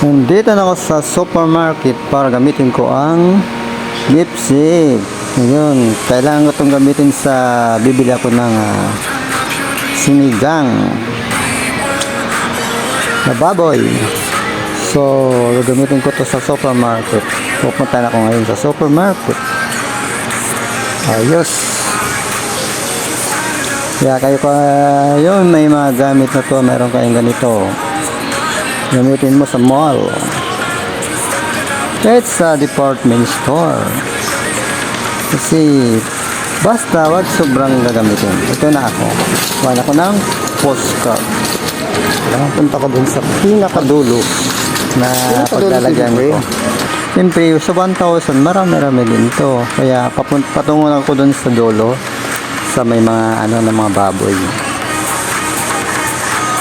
Nandito na ako sa supermarket para gamitin ko ang lipstick. Ngayon, kailangan ko itong gamitin sa bibili ako ng sinigang na baboy. So, gagamitin ko to sa supermarket. Pupunta na ako ngayon sa supermarket. Ayos. Kaya kayo yun, may mga gamit na to, meron kayong ganito. Gamitin mo sa mall. It's a department store. Kasi basta wag sobrang gagamitin. Ito na ako. Wala ko ng postcard. Punta ko dun sa pinakadulo na paglalagyan ko. Siyempre, sa 1,000 marami din to. Kaya patungo lang ko dun sa dulo sa may mga ng mga baboy.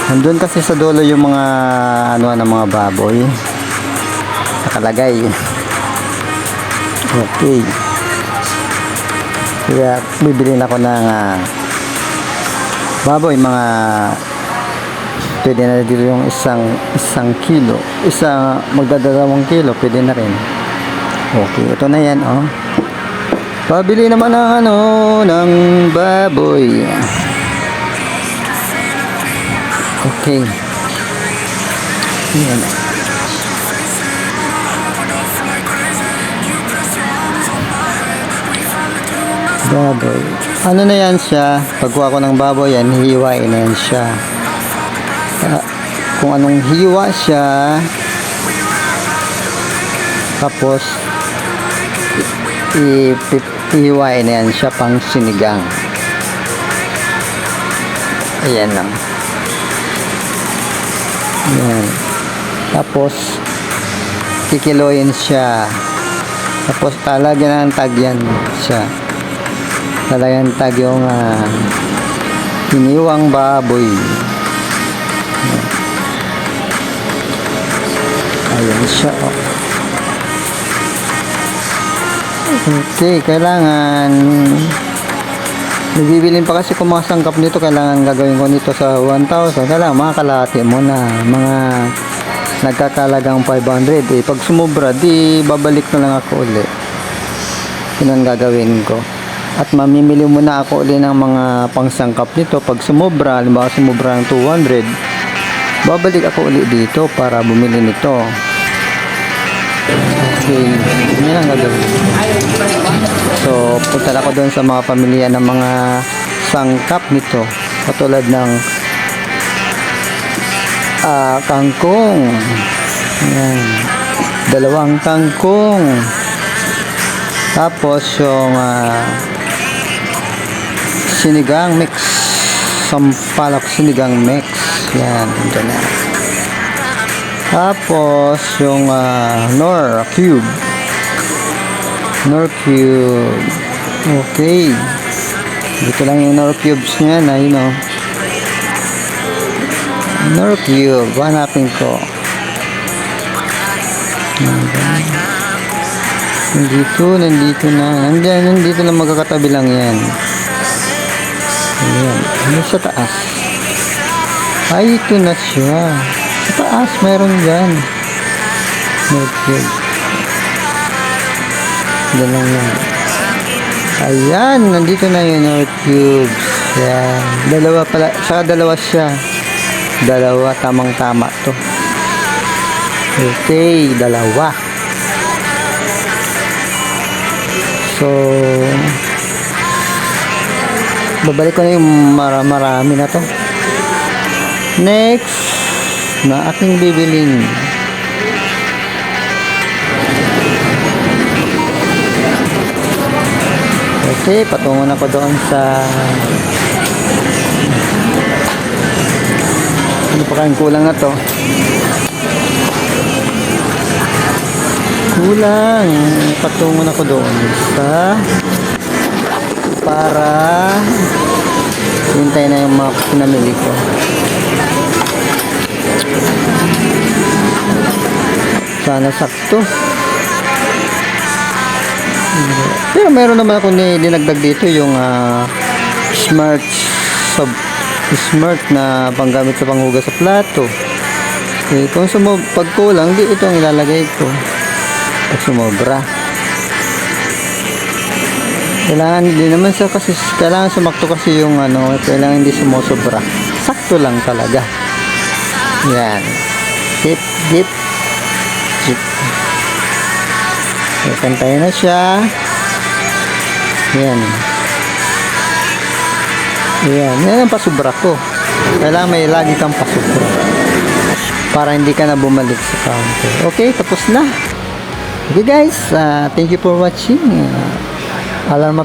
Nandun kasi sa dulo yung mga ng mga baboy nakalagay. Okay, kaya bibili na ako ng baboy, mga pwede na dito yung isang kilo, magdadalawang kilo, pwede na rin. Okay, ito na yan. Pabili naman ng ng baboy. Okay. Ayan. Baboy. Ano na yan siya? Pagkuha ko ng baboy yan, hihiwain na yan siya. Kung anong hiwa siya, tapos hihiwain na yan siya pang sinigang. Ayan lang. Yan. Tapos kikiloyin siya. Tapos talagyan ng tag yan siya. Talagyan tag yung hiniwang baboy. Ayan siya. Okay, kailangan nagbibilin pa kasi kung mga sangkap nito, kailangan gagawin ko nito sa 1,000. Kailangan mga kalahati mo na, mga nagkakalagang 500. Pag sumubra, di babalik na lang ako ulit. Yun ang gagawin ko. At mamimili muna ako ulit ng mga pangsangkap nito. Pag sumubra, halimbawa sumubra ng 200, babalik ako ulit dito para bumili nito. Okay, yun ang gagawin. So, punta ako doon sa mga pamilya ng mga sangkap nito. Katulad ng kangkong. Ayan. 2 kangkong. Tapos yung sinigang mix. Sampalok sinigang mix. Yan. Dyan na. Tapos yung Knorr cube. Knorr cube. Okay. Dito lang yung Knorr cubes niya na Knorr cube. Hanapin ko. Nandito na. Nandito na, magkakatabi lang yan. Ayan. Ano sa taas? Ay, ito na siya. Sa taas, meron dyan. Knorr cube. Yan lang yan. Ayan, nandito na yung Knorr cubes. Ayan. Dalawa pala. Saka dalawa siya. Dalawa, tamang-tama to. Okay, dalawa. So, babalik ko na yung marami na to. Next na aking bibilin. Okay, patungo na ko doon sa ano pa kayong kulang na to. Kulang. Patungo na ko doon sa para hintay na yung mga pinamili ko. Sana sakto. Pero meron naman ako dinagdag dito yung smart na panggamit sa panghugas sa plato. Okay, kung pag kulang, di ito ang ilalagay ko. Pag sumobra. Kailangan hindi naman sa kasi kailangan sumakto kasi yung ano, kailangan hindi sumusobra. Sakto lang talaga. Yan. Dip, dip, dip. Pantay na siya. Yan. Yan. Yan ang pasubra ko. Kailangan may lagi kang pasubra. Para hindi ka na bumalik sa counter. Okay, tapos na. Okay guys, thank you for watching. Alarm